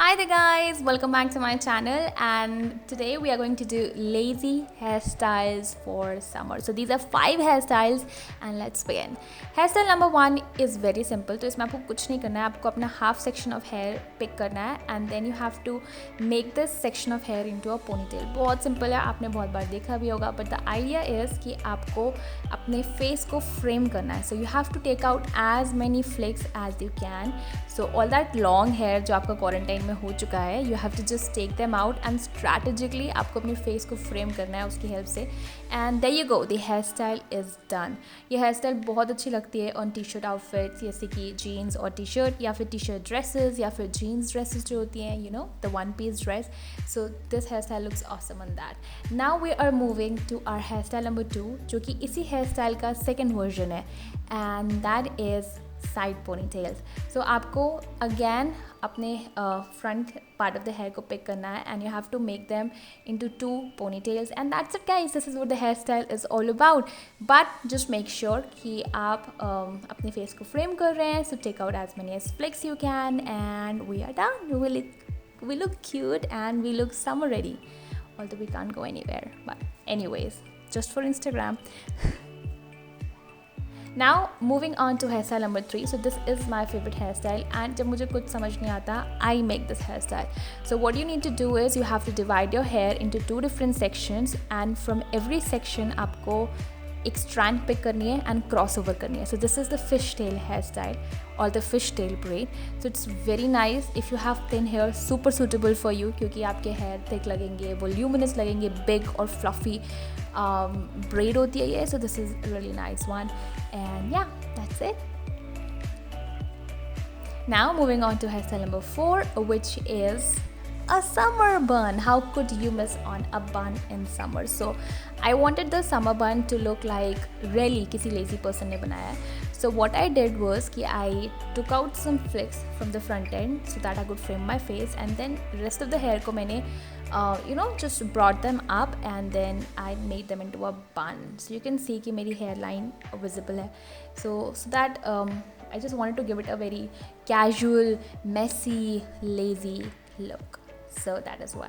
Hi there guys, welcome back to my channel, and today we are going to do lazy hairstyles for summer. So these are 5 hairstyles and let's begin. Hairstyle number 1 is very simple. तो इसमें आपको कुछ नहीं करना है, आपको अपना half section of hair pick करना है and then you have to make this section of hair into a ponytail. बहुत simple है, आपने बहुत बार देखा भी होगा, but the idea is कि आपको अपने face को frame करना है. So you have to take out as many flicks as you can. So all that long hair जो आपका quarantine में हो चुका है, you have to just take them out and strategically आपको अपने face को frame करना है उसकी help से. And there you go, the hairstyle is done. ये hairstyle बहुत अच्छी लगती है on t-shirt outfits जैसे कि jeans और t-shirt या फिर t-shirt dresses या फिर jeans dresses जो होती हैं, you know, the one piece dress. So this hairstyle looks awesome on that. Now we are moving to our hairstyle number 2 जो कि इसी hairstyle का second version है, and that is side ponytails. So आपको again अपने front part of the hair को pick करना है and you have to make them into 2 ponytails and that's it guys. This is what the hair style is all about. But just make sure कि आप अपने face को frame कर रहे हैं. So take out as many as flicks you can and we are done. We look cute and we look summer ready, although we can't go anywhere, but anyways, just for Instagram. Now moving on to hairstyle number 3. So this is my favorite hairstyle and जब मुझे कुछ समझ नहीं आता I make this hairstyle. So what you need to do is you have to divide your hair into 2 different sections and from every section आपको एक strand pick करनी है and crossover करनी है. So this is the fishtail hairstyle or the fishtail braid. So it's very nice if you have thin hair, super suitable for you क्योंकि आपके hair thick लगेंगे, voluminous लगेंगे, big और fluffy braid होती है ये. So this is a really nice one and yeah, that's it. Now moving on to hairstyle number 4, which is a summer bun. How could you miss on a bun in summer? So I wanted the summer bun to look like really किसी lazy person ने बनाया है. So what I did was कि I took out some flicks from the front end so that I could frame my face and then rest of the hair को मैंने just brought them up and then I made them into a bun. So you can see कि मेरी hairline visible है. So that I just wanted to give it a very casual, messy, lazy look. So that is why.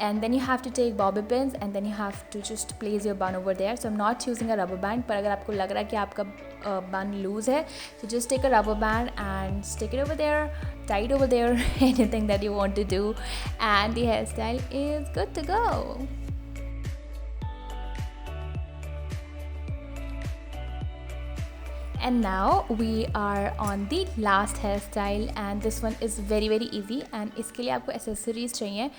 And then you have to take bobby pins and then you have to just place your bun over there. So I'm not using a rubber band, पर अगर आपको लग रहा है कि आपका bun loose है, so just take a rubber band and stick it over there, tie it over there, anything that you want to do, and the hairstyle is good to go. And now we are on the last hairstyle and this one is very easy and इसके लिए आपको accessories चाहिए.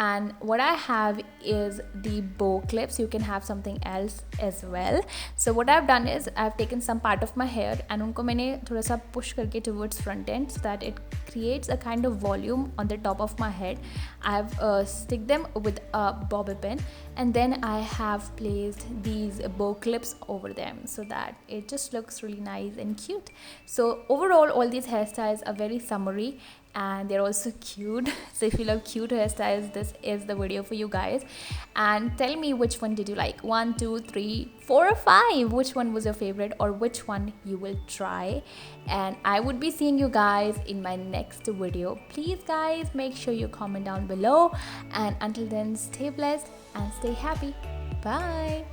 And what I have is the bow clips. You can have something else as well. So what I've done is I've taken some part of my hair and उनको मैंने थोड़ा सा push करके towards front end so that it creates a kind of volume on the top of my head. I've stick them with a bobby pin and then I have placed these bow clips over them so that it just looks really nice and cute. So overall all these hairstyles are very summery and they're also cute. So if you love cute hairstyles, this is the video for you guys. And tell me which one did you like, 1, 2, 3, 4 or 5. Which one was your favorite or which one you will try. And I would be seeing you guys in my next video. Please guys, make sure you comment down below, and until then, stay blessed and stay happy. Bye.